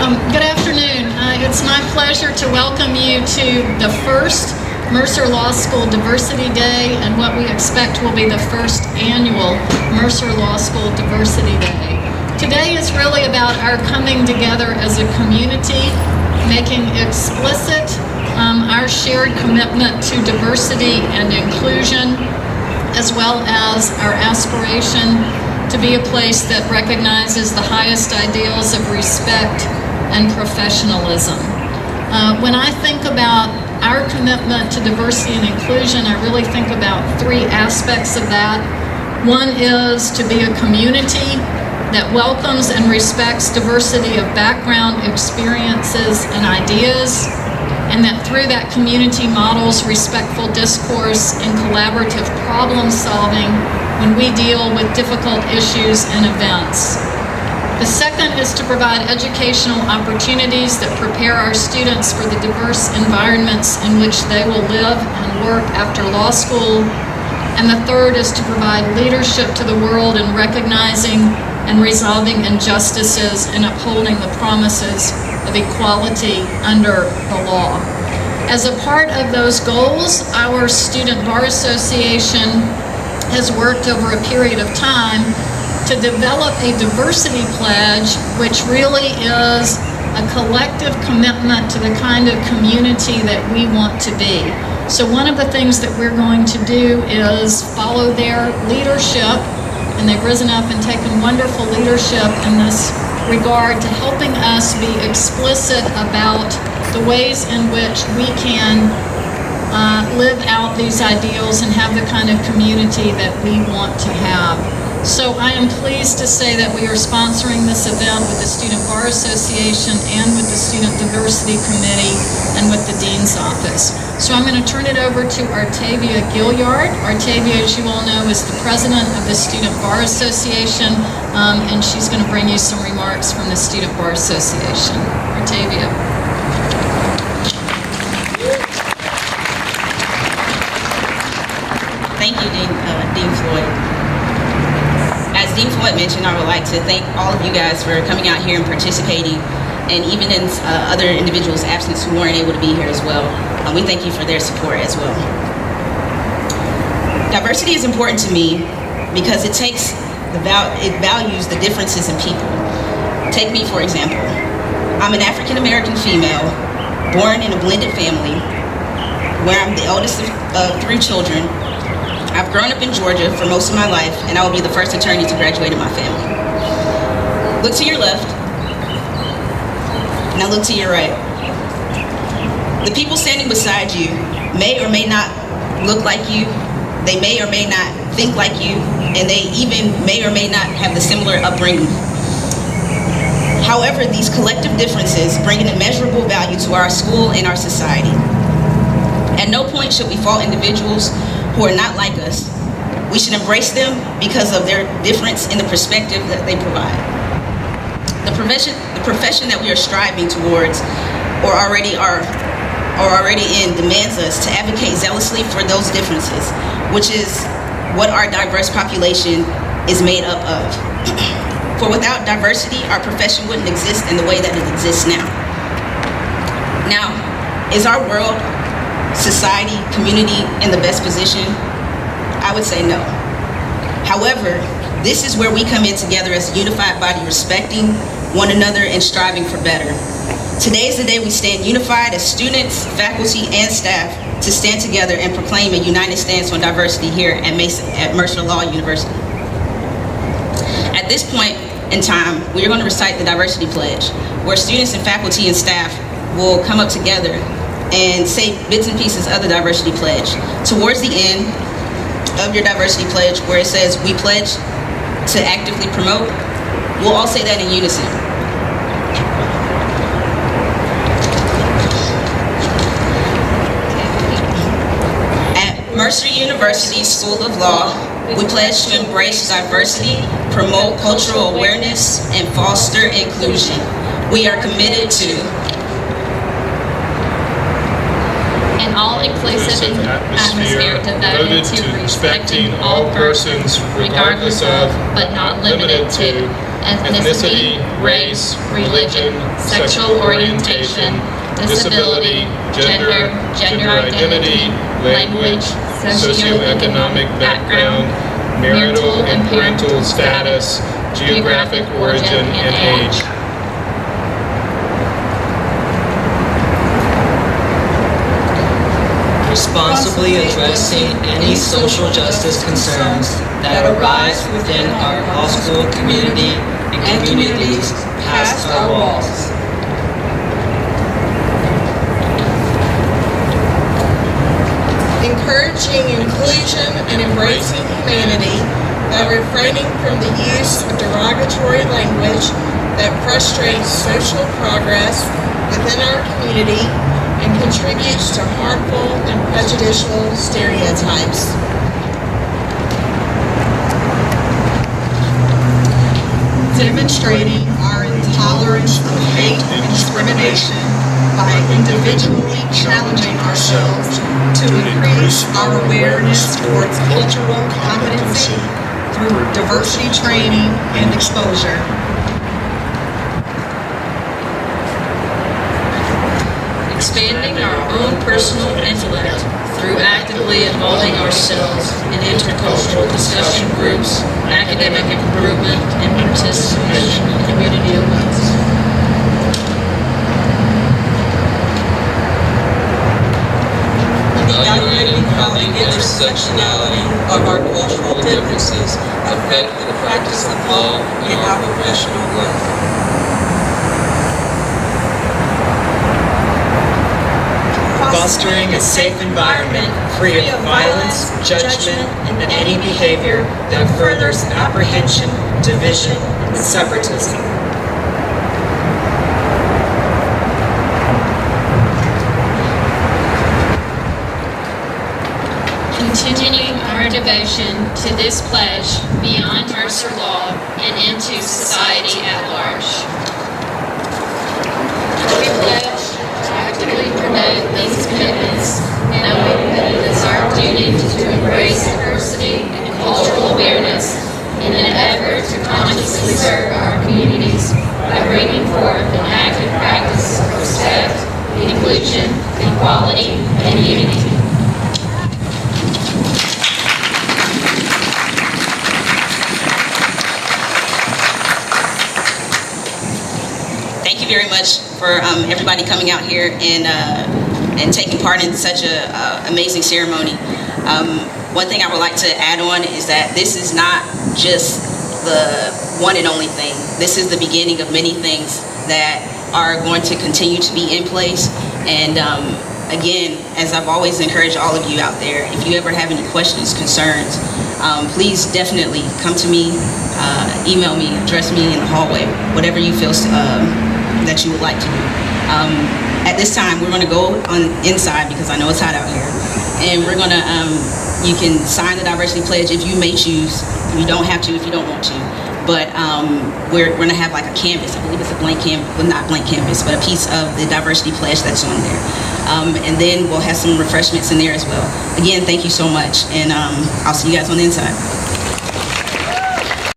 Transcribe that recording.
Good afternoon. It's my pleasure to welcome you to the first Mercer Law School Diversity Day and what we expect will be the first annual Mercer Law School Diversity Day. Today is really about our coming together as a community, making explicit our shared commitment to diversity and inclusion, as well as our aspiration to be a place that recognizes the highest ideals of respect and professionalism. When I think about our commitment to diversity and inclusion, I really think about three aspects of that. One is to be a community that welcomes and respects diversity of background, experiences, and ideas, and that through that community models respectful discourse and collaborative problem solving when we deal with difficult issues and events. The second is to provide educational opportunities that prepare our students for the diverse environments in which they will live and work after law school. And the third is to provide leadership to the world in recognizing and resolving injustices and upholding the promises of equality under the law. As a part of those goals, our Student Bar Association has worked over a period of time to develop a diversity pledge, which really is a collective commitment to the kind of community that we want to be. So one of the things that we're going to do is follow their leadership, and they've risen up and taken wonderful leadership in this regard to helping us be explicit about the ways in which we can live out these ideals and have the kind of community that we want to have. So I am pleased to say that we are sponsoring this event with the Student Bar Association and with the Student Diversity Committee and with the Dean's Office. So I'm going to turn it over to Artavia Gilliard. Artavia, as you all know, is the president of the Student Bar Association, and she's going to bring you some remarks from the Student Bar Association. Artavia. Thank you, Dean Floyd. As Dean Floyd mentioned, I would like to thank all of you guys for coming out here and participating, and even in other individuals' absence who weren't able to be here as well. We thank you for their support as well. Diversity is important to me because it values the differences in people. Take me, for example. I'm an African American female, born in a blended family, where I'm the oldest of 3 children. I've grown up in Georgia for most of my life, and I will be the first attorney to graduate in my family. Look to your left. Now look to your right. The people standing beside you may or may not look like you, they may or may not think like you, and they even may or may not have the similar upbringing. However, these collective differences bring an immeasurable value to our school and our society. At no point should we fault individuals who are not like us. We should embrace them because of their difference in the perspective that they provide. The profession that we are striving towards or already in demands us to advocate zealously for those differences, which is what our diverse population is made up of. For without diversity, our profession wouldn't exist in the way that it exists now. Now, is our world, society, community in the best position? I would say no. However, this is where we come in together as a unified body, respecting one another and striving for better. Today is the day we stand unified as students, faculty, and staff to stand together and proclaim a united stance on diversity here at Mercer Law University. At this point in time, we are going to recite the Diversity Pledge, where students and faculty and staff will come up together and say bits and pieces of the Diversity Pledge. Towards the end of your Diversity Pledge, where it says, "We pledge to actively promote," we'll all say that in unison. At Mercer University School of Law, we pledge to embrace diversity, promote cultural awareness, and foster inclusion. We are committed to an all-inclusive atmosphere devoted to respecting all persons regardless of, but not limited to, ethnicity, race, religion, sexual orientation, disability, gender, gender identity, language, socioeconomic background, marital and parental status, geographic origin, and age. Responsibly addressing any social justice concerns that arise within our law school community and communities past our walls. Encouraging inclusion and embracing humanity by refraining from the use of derogatory language that frustrates social progress within our community and contributes to harmful and prejudicial stereotypes. Demonstrating our intolerance of hate and discrimination by individually challenging ourselves to increase our awareness towards cultural competency through diversity training and exposure. Expanding our own personal intellect through actively involving ourselves in intercultural discussion groups, academic improvement, and participation in community events. Evaluating how the intersectionality of our cultural differences affect the practice of law in our professional work. Fostering a safe environment free of violence, judgment, and any behavior that furthers apprehension, division, and separatism. Continuing our devotion to this pledge beyond Mercer Law and into society at large. We pledge to actively promote these commitments, knowing that it is our duty to embrace diversity and cultural awareness in an effort to consciously serve our communities by bringing forth an active practice of respect, inclusion, equality, and unity. Thank you very much for everybody coming out here and taking part in such a amazing ceremony. One thing I would like to add on is that this is not just the one and only thing. This is the beginning of many things that are going to continue to be in place. And again, as I've always encouraged all of you out there, if you ever have any questions, concerns, please definitely come to me, email me, address me in the hallway, whatever you feel that you would like to do. At this time, we're going to go on inside because I know it's hot out here, and we're going to, you can sign the diversity pledge if you may choose. You don't have to if you don't want to, but we're going to have like a canvas. I believe it's a blank canvas, well, not blank canvas, but a piece of the diversity pledge that's on there. And then we'll have some refreshments in there as well. Again, thank you so much, and I'll see you guys on the inside.